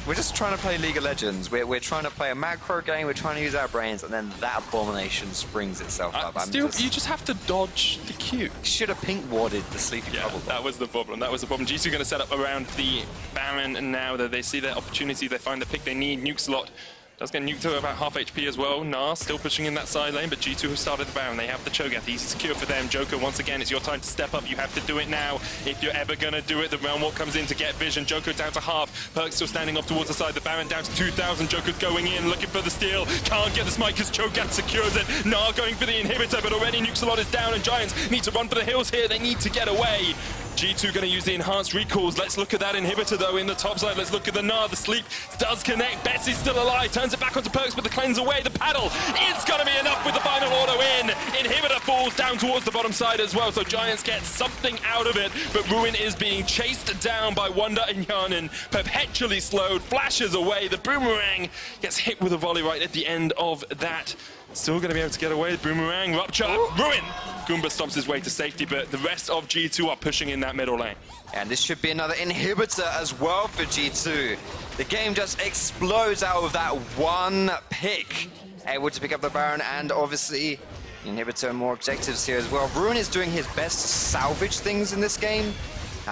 We're just trying to play League of Legends. We're trying to play a macro game, we're trying to use our brains, and then that abomination springs itself up. You just have to dodge the Q. Should have pink warded the sleepy bubble. That was the problem. That was the problem. G2 going to set up around the Baron, and now that they see their opportunity, they find the pick they need. Nuke slot does get nuked to about half HP as well. Gnar still pushing in that side lane, but G2 have started the Baron. They have the Cho'Gath. Easy secure for them. Djoko, once again, it's your time to step up. You have to do it now. If you're ever going to do it, the Realm Walk comes in to get vision. Djoko down to half. PerkZ still standing up towards the side. The Baron down to 2,000. Djoko's going in, looking for the steal. Can't get the smite because Cho'Gath secures it. Gnar going for the inhibitor, but already Nuke Slot is down, and Giants need to run for the hills here. They need to get away. G2 going to use the enhanced recalls. Let's look at that inhibitor, though, in the top side. Let's look at the Gnar. The sleep does connect. Betsy's still alive. Turns it back onto PerkZ, but the cleanse away. The paddle. It's going to be enough with the final auto in. Inhibitor falls down towards the bottom side as well, so Giants get something out of it. But Ruin is being chased down by Wunder and Hjärnan. Perpetually slowed. Flashes away. The boomerang gets hit with a volley right at the end of that. Still going to be able to get away. Boomerang, rupture, Ruin! Goomba stomps his way to safety, but the rest of G2 are pushing in that middle lane. And this should be another inhibitor as well for G2. The game just explodes out of that one pick. Able to pick up the Baron, and obviously inhibitor more objectives here as well. Ruin is doing his best to salvage things in this game,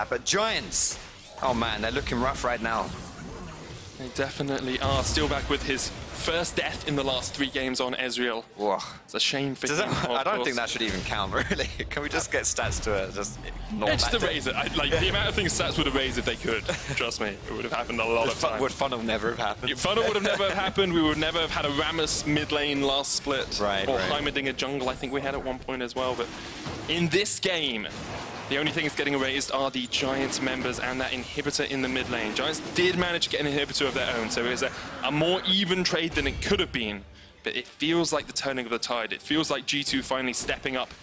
but Giants, oh man, they're looking rough right now. They definitely are. Steeelback with his first death in the last 3 games on Ezreal. Whoa. It's a shame for him. I don't think that should even count, really. Can we just get stats to just ignore that? Just erase it. Like, the amount of things stats would erase if they could. Trust me, it would have happened a lot of times. Would funnel never have happened? Funnel would have never happened. We would never have had a Rammus mid lane last split. Right, or Heimerdinger jungle, I think we had at one point as well. But in this game, the only things getting erased are the Giants members and that inhibitor in the mid lane. Giants did manage to get an inhibitor of their own, so it was a more even trade than it could have been. But it feels like the turning of the tide. It feels like G2 finally stepping up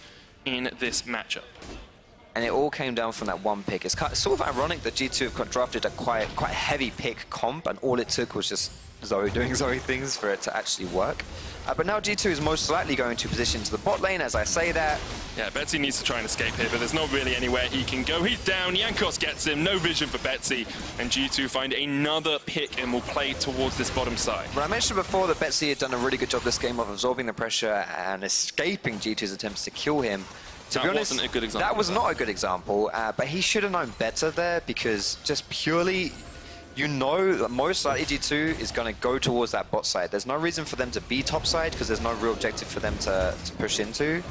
in this matchup. And it all came down from that one pick. It's sort of ironic that G2 have drafted a quite heavy pick comp, and all it took was just Zoe doing Zoe things for it to actually work. But now G2 is most likely going to position to the bot lane, as I say that. Yeah, Betsy needs to try and escape here, but there's not really anywhere he can go. He's down, Jankos gets him, no vision for Betsy, and G2 find another pick and will play towards this bottom side. Well, I mentioned before that Betsy had done a really good job this game of absorbing the pressure and escaping G2's attempts to kill him. To be honest, wasn't a good example. That was not a good example, but he should have known better there, because just purely, you know that most likely G2 is going to go towards that bot side. There's no reason for them to be top side because there's no real objective for them to push into.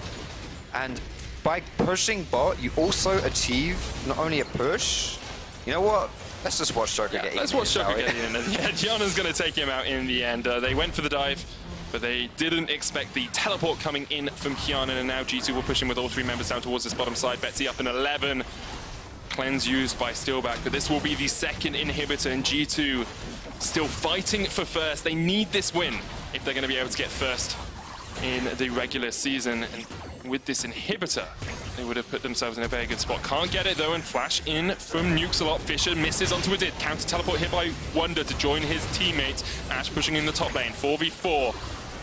And by pushing bot, you also achieve not only a push, you know what? Let's just watch Djoko get in. Let's watch Djoko get in. Yeah, Hjärnan's going to take him out in the end. They went for the dive, but they didn't expect the teleport coming in from Hjärnan, and now G2 will push him with all 3 members down towards this bottom side. Betsy up in 11. Cleanse used by Steeelback, but this will be the second inhibitor, and G2 still fighting for first. They need this win if they're going to be able to get first in the regular season. And with this inhibitor, they would have put themselves in a very good spot. Can't get it though, and flash in from Nuke. Fisher misses onto Wadid. Counter teleport hit by Wunder to join his teammates. Ashe pushing in the top lane, 4v4.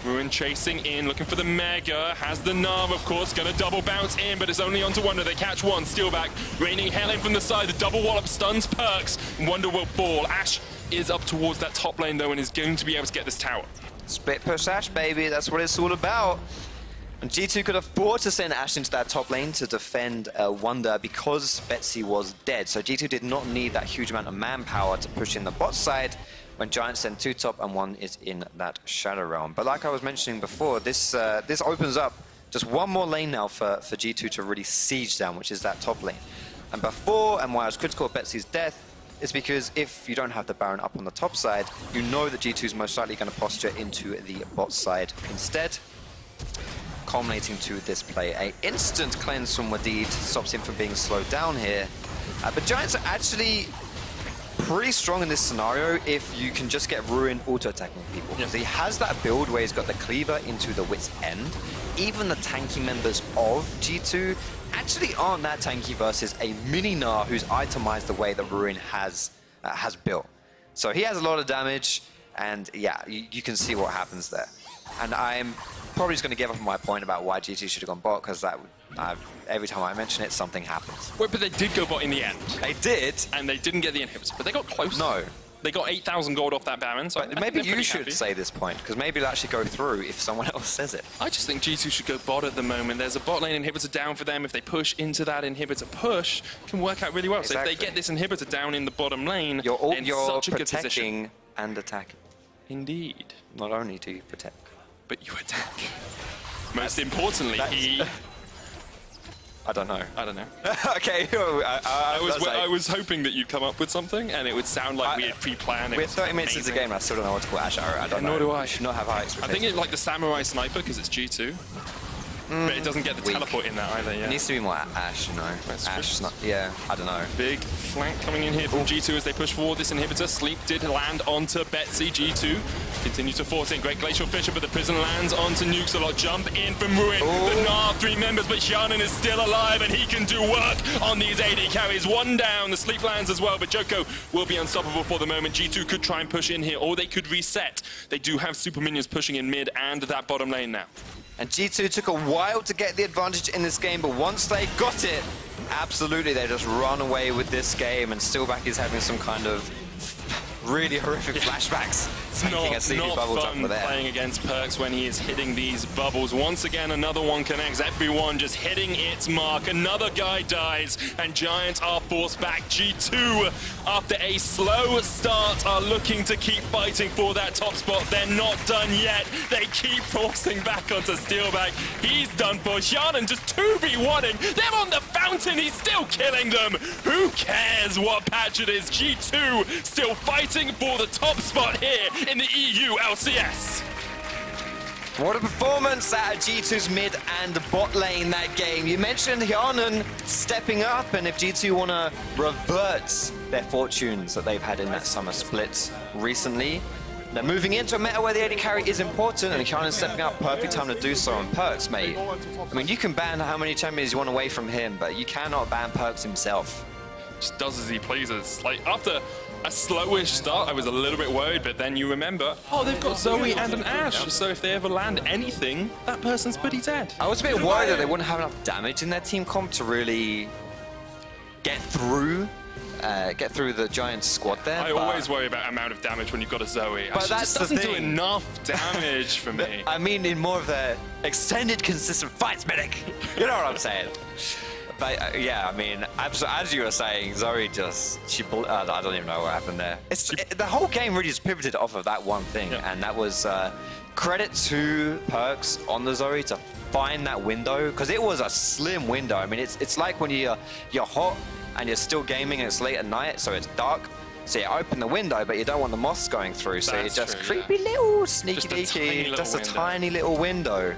Ruin chasing in, looking for the Mega, has the Gnar, of course, gonna double bounce in, but it's only onto Wunder. They catch one, Steeelback, raining hell in from the side, the double wallop stuns PerkZ. Wunder will fall. Ashe is up towards that top lane though, and is going to be able to get this tower. Split push Ashe, baby, that's what it's all about. And G2 could afford to send Ashe into that top lane to defend Wunder because Betsy was dead. So G2 did not need that huge amount of manpower to push in the bot side when Giants send 2 top and 1 is in that Shadow Realm. But like I was mentioning before, this opens up just one more lane now for G2 to really siege down, which is that top lane. And before, and why I was critical of Betsy's death, is because if you don't have the Baron up on the top side, you know that G2 is most likely going to posture into the bot side instead, culminating to this play. An instant cleanse from Wadid stops him from being slowed down here. But Giants are actually pretty strong in this scenario if you can just get Ruin auto-attacking people. Because he has that build where he's got the cleaver into the wit's end. Even the tanky members of G2 actually aren't that tanky versus a mini Gnar who's itemized the way that Ruin has built. So he has a lot of damage, and yeah, you can see what happens there. And I'm probably just going to give up on my point about why G2 should have gone bot, because that every time I mention it, something happens. Wait, but they did go bot in the end. They did. And they didn't get the inhibitor, but they got close. No. They got 8,000 gold off that Baron, so maybe you should say this point, because maybe it'll actually go through if someone else says it. I just think G2 should go bot at the moment. There's a bot lane inhibitor down for them. If they push into that inhibitor push, it can work out really well. Exactly. So if they get this inhibitor down in the bottom lane, you're in such a good position. protecting and attacking. Indeed. Not only do you protect, but you attack. Most importantly, he... I don't know. I don't know. Okay. I was hoping that you'd come up with something, and it would sound like we had pre-planned. We're 30 minutes into the game, and I still don't know what to call Ashe. I don't know. Nor do I. You should not have high expectations. I think it's like the Samurai Sniper, because it's G2. But it doesn't get the teleport in there either, yeah. It needs to be more Ashe, you know. Ashe, yeah, I don't know. Big flank coming in here from G2 as they push forward this inhibitor. Sleep did land onto Betsy. G2 continue to force in. Great Glacial Fisher, but the prison lands onto Nukes a lot. Jump in from Ruin. The Gnar, 3 members, but Hjärnan is still alive, and he can do work on these AD carries. 1 down. The Sleep lands as well, but Djoko will be unstoppable for the moment. G2 could try and push in here, or they could reset. They do have super minions pushing in mid and that bottom lane now. And G2 took a while to get the advantage in this game, but once they got it, absolutely, they just run away with this game, and Steeelback is having some kind of really horrific flashbacks. It's not fun playing against PerkZ when he is hitting these bubbles. Once again, another one connects. Everyone just hitting its mark. Another guy dies, and Giants are forced back. G2, after a slow start, are looking to keep fighting for that top spot. They're not done yet. They keep forcing back onto Steeelback. He's done for. Hjärnan just 2v1ing. They're on the fountain. He's still killing them. Who cares what patch it is? G2 still fighting for the top spot here in the EU LCS. What a performance out of G2's mid and bot lane that game. You mentioned Hjärnan stepping up, and if G2 want to revert their fortunes that they've had in that summer split recently, they're moving into a meta where the AD carry is important, and Hjärnan stepping up, perfect time to do so on PerkZ, mate. I mean, you can ban how many champions you want away from him, but you cannot ban PerkZ himself. Just does as he pleases. Like, after a slowish start, I was a little bit worried, but then you remember, oh, they've got Zoe and an Ashe, so if they ever land anything, that person's pretty dead. I was a bit worried that they wouldn't have enough damage in their team comp to really get through the Giants squad there. I always worry about amount of damage when you've got a Zoe. But that doesn't do enough damage for me. I mean, in more of the extended, consistent fights, medic. You know what I'm saying? But yeah, I mean, as you were saying, Zoe just, I don't even know what happened there. The whole game really just pivoted off of that one thing, and that was credit to PerkZ on the Zoe to find that window, because it was a slim window. I mean, it's like when you're hot and you're still gaming and it's late at night, so it's dark. So you open the window, but you don't want the moths going through, so That's you're just true, creepy little sneaky deaky, just a tiny little window.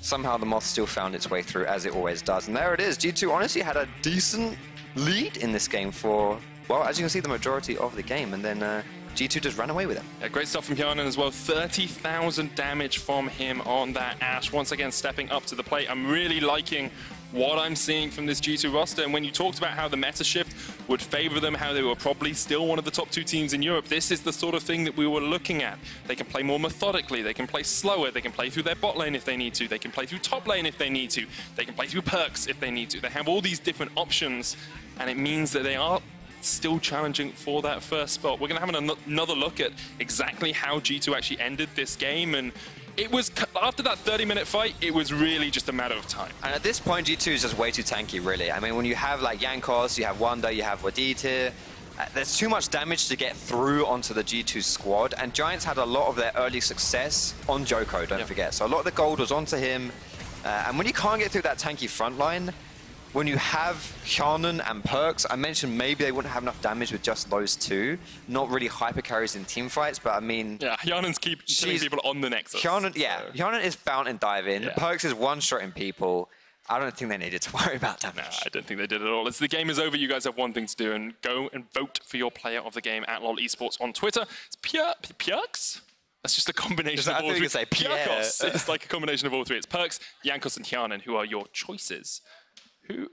Somehow the moth still found its way through, as it always does. And there it is. G2 honestly had a decent lead in this game for, well, as you can see, the majority of the game. And then G2 just ran away with it. Yeah, great stuff from Hjärnan as well. 30,000 damage from him on that Ashe. Once again, stepping up to the plate. I'm really liking what I'm seeing from this G2 roster. And when you talked about how the meta shift would favor them, how they were probably still one of the top 2 teams in Europe, this is the sort of thing that we were looking at. They can play more methodically, they can play slower, they can play through their bot lane if they need to, they can play through top lane if they need to, they can play through PerkZ if they need to. They have all these different options, and it means that they are still challenging for that first spot. We're going to have another look at exactly how G2 actually ended this game, and it was, after that 30-minute fight, it was really just a matter of time. And at this point, G2 is just way too tanky, really. I mean, when you have like Jankos, you have Wunder, you have Wadid here, there's too much damage to get through onto the G2 squad, and Giants had a lot of their early success on Djoko, don't forget. So a lot of the gold was onto him, and when you can't get through that tanky front line, when you have Hjärnan and PerkZ, I mentioned maybe they wouldn't have enough damage with just those two. Not really hyper carries in team fights, but I mean... Yeah, Hjärnan's killing people on the Nexus. Hjärnan, yeah, Hjärnan is fountain diving. Yeah. PerkZ is one-shotting people. I don't think they needed to worry about damage. No, I don't think they did at all. As the game is over, you guys have one thing to do, and go and vote for your player of the game at LOL Esports on Twitter. It's PerkZ? That's just a combination of all three. Jankos. It's like a combination of all three. It's PerkZ, Jankos, and Hjärnan, who are your choices. Who?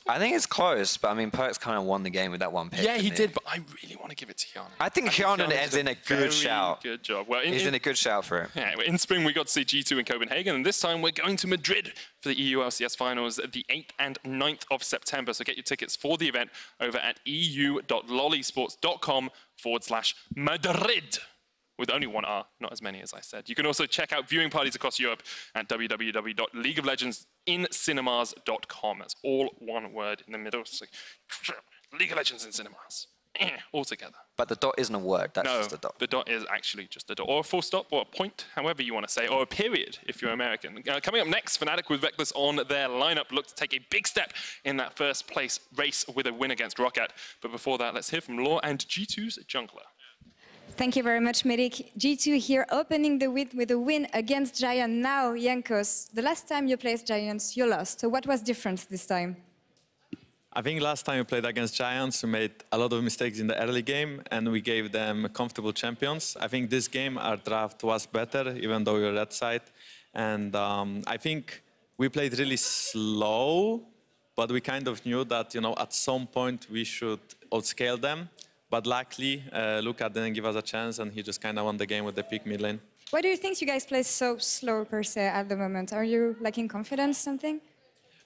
I think it's close, but I mean, PerkZ kind of won the game with that one pick. Yeah, he did, but I really want to give it to Hjärnan. I think Hjärnan is in a good shout. Good job. Well, he's in a good shout for it. Yeah, in spring, we got to see G2 in Copenhagen, and this time we're going to Madrid for the EU LCS finals the 8th and 9th of September. So get your tickets for the event over at eu.lolesports.com/Madrid. With only one R, not as many as I said. You can also check out viewing parties across Europe at www.leagueoflegendsincinemas.com. That's all one word in the middle. So, League of Legends in cinemas. All together. But the dot isn't a word, that's no, just a dot. The dot is actually just a dot. Or a full stop, or a point, however you want to say, or a period if you're American. Coming up next, Fnatic with Vectless on their lineup look to take a big step in that first place race with a win against Roccat. But before that, let's hear from Law and G2's jungler. Thank you very much, Medic. G2 here opening the week with a win against Giant. Now, Jankos, the last time you played Giants, you lost. So what was different this time? I think last time we played against Giants, we made a lot of mistakes in the early game, and we gave them comfortable champions. I think this game, our draft was better, even though we were red side. And I think we played really slow, but we kind of knew that, you know, at some point we should outscale them. But luckily, Luka didn't give us a chance, and he just kind of won the game with the pick mid lane. Why do you think you guys play so slow, per se, at the moment? Are you lacking confidence, something?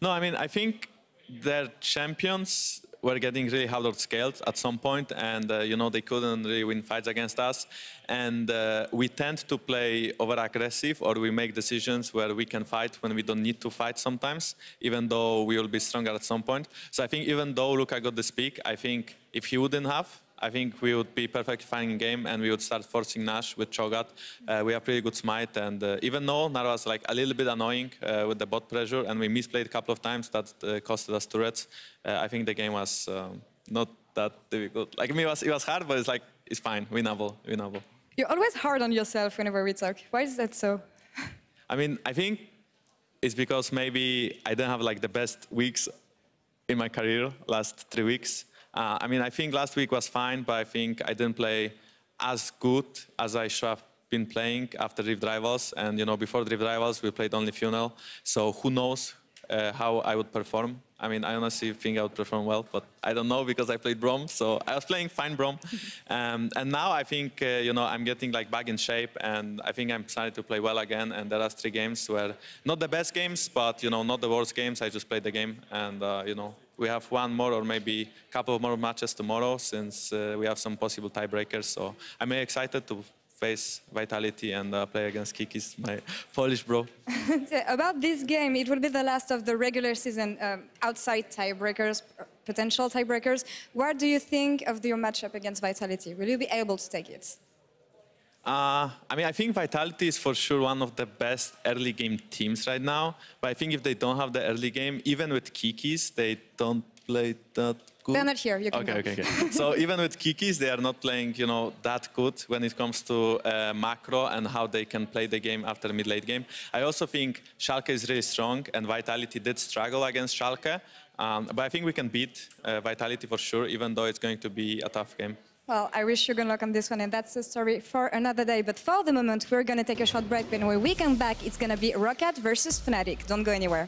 No, I mean, I think their champions were getting really hard outscaled at some point, and, you know, they couldn't really win fights against us. And we tend to play over-aggressive, or we make decisions where we can fight when we don't need to fight sometimes, even though we will be stronger at some point. So I think even though Luka got this pick, I think if he wouldn't have, I think we would be perfectly fine in game, and we would start forcing Nash with Cho'Gath. We have pretty good smite, and even though Gnar was like a little bit annoying with the bot pressure, and we misplayed a couple of times, that costed us turrets. I think the game was not that difficult. Like, I mean, it was hard, but it's like, it's fine, winnable, winnable. You're always hard on yourself whenever we talk. Why is that so? I mean, I think it's because maybe I didn't have like the best weeks in my career, last 3 weeks. I mean, I think last week was fine, but I think I didn't play as good as I should have been playing after Rift Rivals. And, you know, before the Rift Rivals, we played only Funnel. So who knows how I would perform. I mean, I honestly think I would perform well, but I don't know because I played Braum. So I was playing fine Braum. And now I think, you know, I'm getting like back in shape, and I think I'm starting to play well again. And there are 3 games where, not the best games, but, you know, not the worst games. I just played the game, and, you know, we have one more or maybe a couple more matches tomorrow, since we have some possible tiebreakers. So I'm very excited to face Vitality and play against Kikis, my Polish bro. About this game, it will be the last of the regular season outside tiebreakers, potential tiebreakers. What do you think of your matchup against Vitality? Will you be able to take it? I mean, I think Vitality is for sure one of the best early game teams right now. But I think if they don't have the early game, even with Kikis, they don't play that good. They're not here. You can okay. So even with Kikis, they are not playing, you know, that good when it comes to macro and how they can play the game after mid-late game. I also think Schalke is really strong, and Vitality did struggle against Schalke. But I think we can beat Vitality for sure, even though it's going to be a tough game. Well, I wish you good luck on this one, and that's a story for another day. But for the moment, we're going to take a short break. When we come back, it's going to be Roccat versus Fnatic. Don't go anywhere.